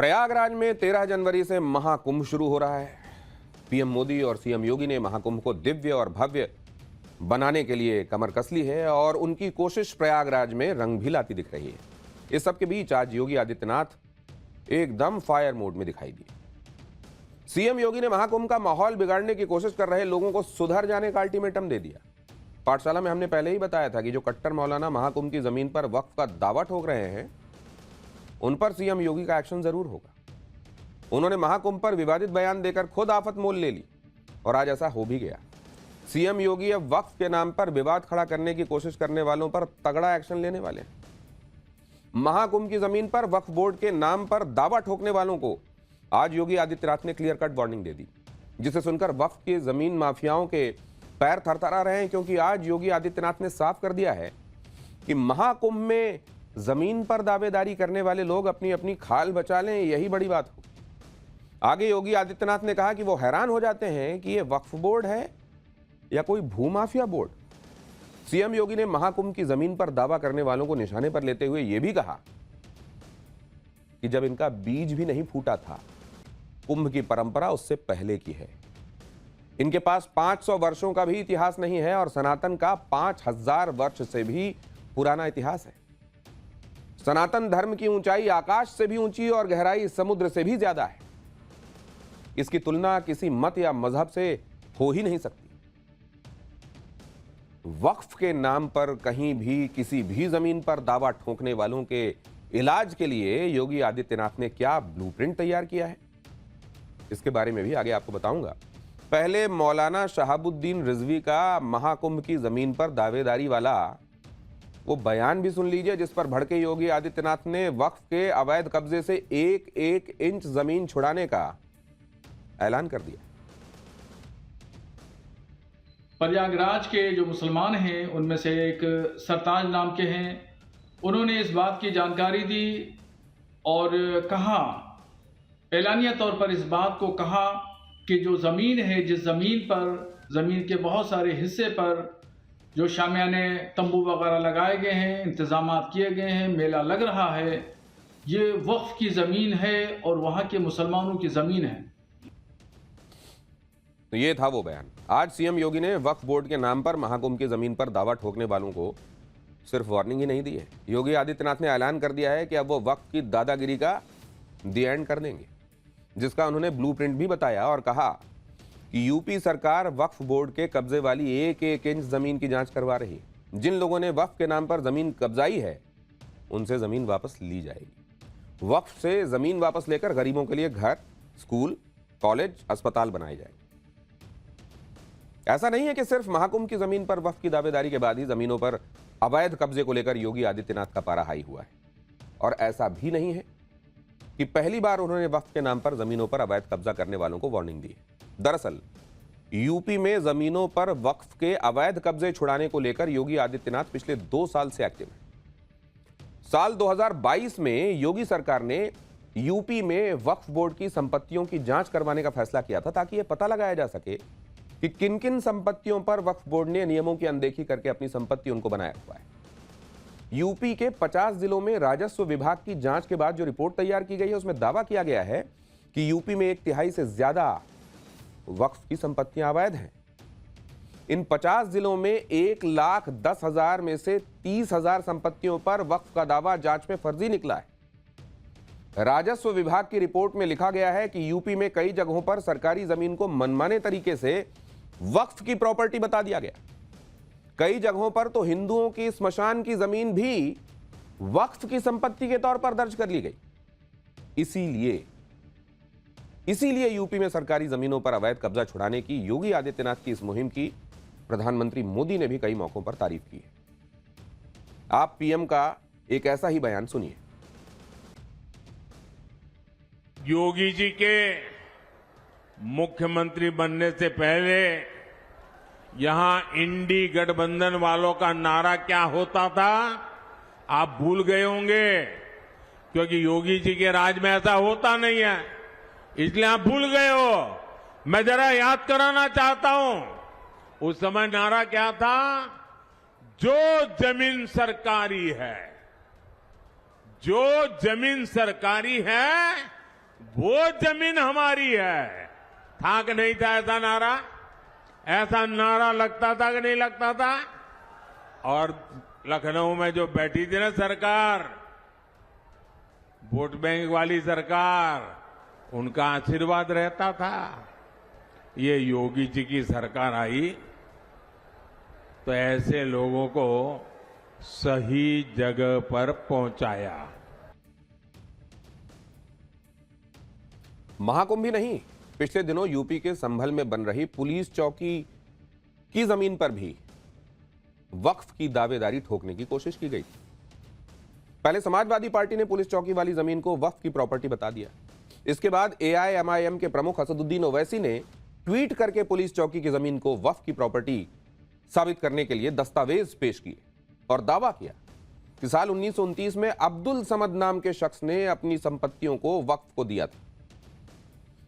प्रयागराज में 13 जनवरी से महाकुंभ शुरू हो रहा है। पीएम मोदी और सीएम योगी ने महाकुंभ को दिव्य और भव्य बनाने के लिए कमर कस ली है और उनकी कोशिश प्रयागराज में रंग भी लाती दिख रही है। इस सब के बीच आज योगी आदित्यनाथ एकदम फायर मोड में दिखाई दिए। सीएम योगी ने महाकुंभ का माहौल बिगाड़ने की कोशिश कर रहे लोगों को सुधर जाने का अल्टीमेटम दे दिया। पाठशाला में हमने पहले ही बताया था कि जो कट्टर मौलाना महाकुंभ की जमीन पर वक्फ का दावा ठोक रहे हैं, उन पर सीएम योगी का एक्शन जरूर होगा। उन्होंने महाकुंभ पर विवादित बयान देकर खुद आफत मोल ले ली और आज ऐसा हो भी गया। सीएम योगी अब वक्फ के नाम पर विवाद खड़ा करने की कोशिश करने वालों पर तगड़ा एक्शन लेने वाले हैं। महाकुंभ की जमीन पर वक्फ बोर्ड के नाम पर दावा ठोकने वालों को आज योगी आदित्यनाथ ने क्लियर कट वार्निंग दे दी, जिसे सुनकर वक्फ के जमीन माफियाओं के पैर थरथरा रहे हैं, क्योंकि आज योगी आदित्यनाथ ने साफ कर दिया है कि महाकुंभ में जमीन पर दावेदारी करने वाले लोग अपनी अपनी खाल बचा लें, यही बड़ी बात हो। आगे योगी आदित्यनाथ ने कहा कि वो हैरान हो जाते हैं कि ये वक्फ बोर्ड है या कोई भूमाफिया बोर्ड। सीएम योगी ने महाकुंभ की जमीन पर दावा करने वालों को निशाने पर लेते हुए यह भी कहा कि जब इनका बीज भी नहीं फूटा था, कुंभ की परंपरा उससे पहले की है। इनके पास 500 वर्षों का भी इतिहास नहीं है और सनातन का 5000 वर्ष से भी पुराना इतिहास है। सनातन धर्म की ऊंचाई आकाश से भी ऊंची और गहराई समुद्र से भी ज्यादा है। इसकी तुलना किसी मत या मजहब से हो ही नहीं सकती। वक्फ के नाम पर कहीं भी किसी भी जमीन पर दावा ठोकने वालों के इलाज के लिए योगी आदित्यनाथ ने क्या ब्लूप्रिंट तैयार किया है, इसके बारे में भी आगे आपको बताऊंगा। पहले मौलाना शहाबुद्दीन रिजवी का महाकुंभ की जमीन पर दावेदारी वाला वो बयान भी सुन लीजिए, जिस पर भड़के योगी आदित्यनाथ ने वक्फ के अवैध कब्जे से एक एक इंच जमीन छुड़ाने का ऐलान कर दिया। प्रयागराज के जो मुसलमान हैं उनमें से एक सरताज नाम के हैं, उन्होंने इस बात की जानकारी दी और कहा, एलानिया तौर पर इस बात को कहा कि जो ज़मीन है, जिस ज़मीन पर, ज़मीन के बहुत सारे हिस्से पर जो शामियाने तंबू वगैरह लगाए गए हैं, इंतज़ामात किए गए हैं, मेला लग रहा है, ये वक्फ की ज़मीन है और वहाँ के मुसलमानों की ज़मीन है। तो ये था वो बयान। आज सीएम योगी ने वक्फ बोर्ड के नाम पर महाकुंभ की जमीन पर दावा ठोकने वालों को सिर्फ वार्निंग ही नहीं दी है, योगी आदित्यनाथ ने ऐलान कर दिया है कि अब वो वक्फ की दादागिरी का दी एंड कर देंगे, जिसका उन्होंने ब्लूप्रिंट भी बताया और कहा कि यूपी सरकार वक्फ बोर्ड के कब्जे वाली एक एक इंच जमीन की जांच करवा रही है। जिन लोगों ने वक्फ के नाम पर जमीन कब्जाई है, उनसे जमीन वापस ली जाएगी। वक्फ से जमीन वापस लेकर गरीबों के लिए घर, स्कूल, कॉलेज, अस्पताल बनाए जाएंगे। ऐसा नहीं है कि सिर्फ महाकुंभ की जमीन पर वक्फ की दावेदारी के बाद ही जमीनों पर अवैध कब्जे को लेकर योगी आदित्यनाथ का पारा हाई हुआ है, और ऐसा भी नहीं है कि पहली बार उन्होंने वक्फ के नाम पर जमीनों पर अवैध कब्जा करने वालों को वार्निंग दी है। दरअसल यूपी में जमीनों पर वक्फ के अवैध कब्जे छुड़ाने को लेकर योगी आदित्यनाथ पिछले 2 साल से एक्टिव है। साल 2022 में योगी सरकार ने यूपी में वक्फ बोर्ड की संपत्तियों की जांच करवाने का फैसला किया था, ताकि यह पता लगाया जा सके कि किन किन संपत्तियों पर वक्फ बोर्ड ने नियमों की अनदेखी करके अपनी संपत्ति उनको बनाया हुआ है। यूपी के 50 जिलों में राजस्व विभाग की जांच के बाद जो रिपोर्ट तैयार की गई है, उसमें दावा किया गया है कि यूपी में 1/3 से ज्यादा वक्फ की संपत्तियां अवैध हैं। इन 50 जिलों में 1,10,000 में से 30,000 संपत्तियों पर वक्फ का दावा जांच में फर्जी निकला है। राजस्व विभाग की रिपोर्ट में लिखा गया है कि यूपी में कई जगहों पर सरकारी जमीन को मनमाने तरीके से वक्फ की प्रॉपर्टी बता दिया गया। कई जगहों पर तो हिंदुओं की स्मशान की जमीन भी वक्फ की संपत्ति के तौर पर दर्ज कर ली गई। इसीलिए यूपी में सरकारी जमीनों पर अवैध कब्जा छुड़ाने की योगी आदित्यनाथ की इस मुहिम की प्रधानमंत्री मोदी ने भी कई मौकों पर तारीफ की है। आप पीएम का एक ऐसा ही बयान सुनिए। योगी जी के मुख्यमंत्री बनने से पहले यहां इंडी गठबंधन वालों का नारा क्या होता था, आप भूल गए होंगे, क्योंकि योगी जी के राज में ऐसा होता नहीं है, इसलिए आप भूल गए हो। मैं जरा याद कराना चाहता हूं, उस समय नारा क्या था, जो जमीन सरकारी है, जो जमीन सरकारी है वो जमीन हमारी है। था कि नहीं था ऐसा नारा लगता था कि नहीं लगता था? और लखनऊ में जो बैठी थी ना सरकार, वोट बैंक वाली सरकार, उनका आशीर्वाद रहता था। ये योगी जी की सरकार आई तो ऐसे लोगों को सही जगह पर पहुंचाया। महाकुंभ ही नहीं, पिछले दिनों यूपी के संभल में बन रही पुलिस चौकी की जमीन पर भी वक्फ की दावेदारी ठोकने की कोशिश की गई। पहले समाजवादी पार्टी ने पुलिस चौकी वाली जमीन को वक्फ की प्रॉपर्टी बता दिया। इसके बाद एआईएमआईएम के प्रमुख असदुद्दीन ओवैसी ने ट्वीट करके पुलिस चौकी की जमीन को वक्फ की प्रॉपर्टी साबित करने के लिए दस्तावेज पेश किए और दावा किया कि साल 1929 में अब्दुल समद नाम के शख्स ने अपनी संपत्तियों को वक्फ को दिया था।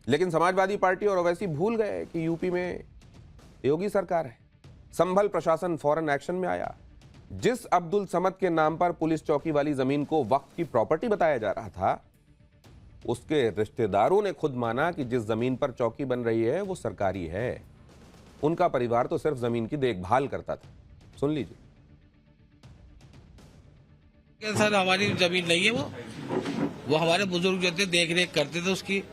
लेकिन समाजवादी पार्टी और ओवैसी भूल गए कि यूपी में योगी सरकार है। संभल प्रशासन फौरन एक्शन में आया। जिस अब्दुल समद के नाम पर पुलिस चौकी वाली जमीन को वक्फ की प्रॉपर्टी बताया जा रहा था, उसके रिश्तेदारों ने खुद माना कि जिस जमीन पर चौकी बन रही है वो सरकारी है। उनका परिवार तो सिर्फ जमीन की देखभाल करता था। सुन लीजिए। सर हमारी जमीन नहीं है, वो हमारे बुजुर्ग जो थे देख रेख करते थे उसकी।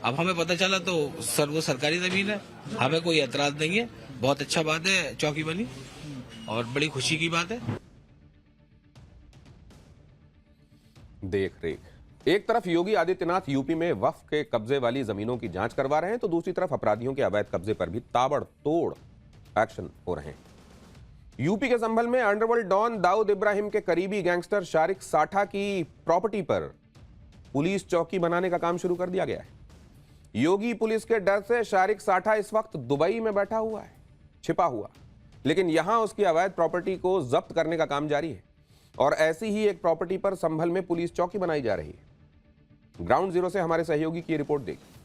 अब हमें पता चला तो सर वो सरकारी जमीन है, हमें कोई एतराज नहीं है। बहुत अच्छा बात है चौकी बनी और बड़ी खुशी की बात है। देख रेख, एक तरफ योगी आदित्यनाथ यूपी में वक्फ के कब्जे वाली जमीनों की जांच करवा रहे हैं तो दूसरी तरफ अपराधियों के अवैध कब्जे पर भी ताबड़तोड़ एक्शन हो रहे हैं। यूपी के संभल में अंडरवर्ल्ड डॉन दाऊद इब्राहिम के करीबी गैंगस्टर शारिक साठा की प्रॉपर्टी पर पुलिस चौकी बनाने का काम शुरू कर दिया गया है। योगी पुलिस के डर से शारिक साठा इस वक्त दुबई में बैठा हुआ है, छिपा हुआ, लेकिन यहां उसकी अवैध प्रॉपर्टी को जब्त करने का काम जारी है। और ऐसी ही एक प्रॉपर्टी पर संभल में पुलिस चौकी बनाई जा रही है। ग्राउंड जीरो से हमारे सहयोगी की रिपोर्ट देखिए।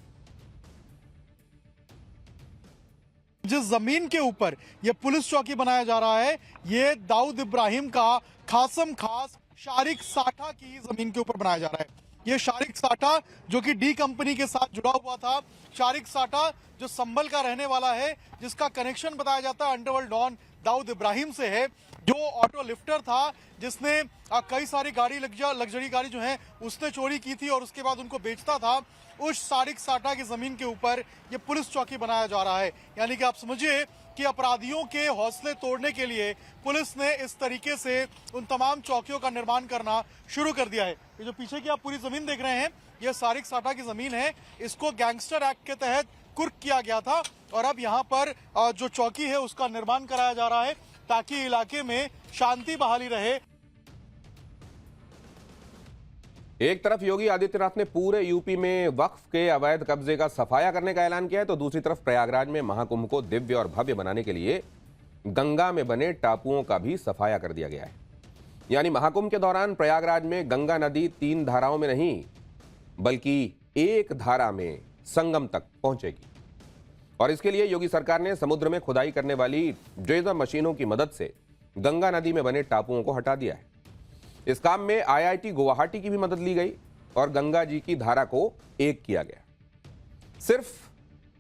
जिस जमीन के ऊपर यह पुलिस चौकी बनाया जा रहा है, ये दाऊद इब्राहिम का खासम खास शारिक साठा की जमीन के ऊपर बनाया जा रहा है। ये शारिक साठा जो कि डी कंपनी के साथ जुड़ा हुआ था, शारिक साठा जो संभल का रहने वाला है, जिसका कनेक्शन बताया जाता है अंडरवर्ल्ड डॉन दाऊद इब्राहिम से है, जो ऑटो लिफ्टर था, जिसने कई सारी गाड़ी लग्जरी गाड़ी जो है उसने चोरी की थी और उसके बाद उनको बेचता था। उस शारिक साठा की जमीन के ऊपर ये पुलिस चौकी बनाया जा रहा है। यानी कि आप समझिए कि अपराधियों के हौसले तोड़ने के लिए पुलिस ने इस तरीके से उन तमाम चौकियों का निर्माण करना शुरू कर दिया है। ये जो पीछे की आप पूरी जमीन देख रहे हैं, ये शारिक साठा की जमीन है। इसको गैंगस्टर एक्ट के तहत कुर्क किया गया था और अब यहाँ पर जो चौकी है उसका निर्माण कराया जा रहा है ताकि इलाके में शांति बहाली रहे। एक तरफ योगी आदित्यनाथ ने पूरे यूपी में वक्फ के अवैध कब्जे का सफाया करने का ऐलान किया है तो दूसरी तरफ प्रयागराज में महाकुंभ को दिव्य और भव्य बनाने के लिए गंगा में बने टापुओं का भी सफाया कर दिया गया है। यानी महाकुंभ के दौरान प्रयागराज में गंगा नदी 3 धाराओं में नहीं बल्कि एक धारा में संगम तक पहुंचेगी। और इसके लिए योगी सरकार ने समुद्र में खुदाई करने वाली ड्रेजर मशीनों की मदद से गंगा नदी में बने टापुओं को हटा दिया है। इस काम में आईआईटी गुवाहाटी की भी मदद ली गई और गंगा जी की धारा को एक किया गया। सिर्फ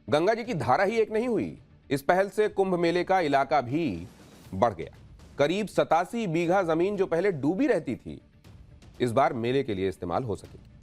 गंगा जी की धारा ही एक नहीं हुई, इस पहल से कुंभ मेले का इलाका भी बढ़ गया। करीब 87 बीघा जमीन जो पहले डूबी रहती थी, इस बार मेले के लिए इस्तेमाल हो सकेगी।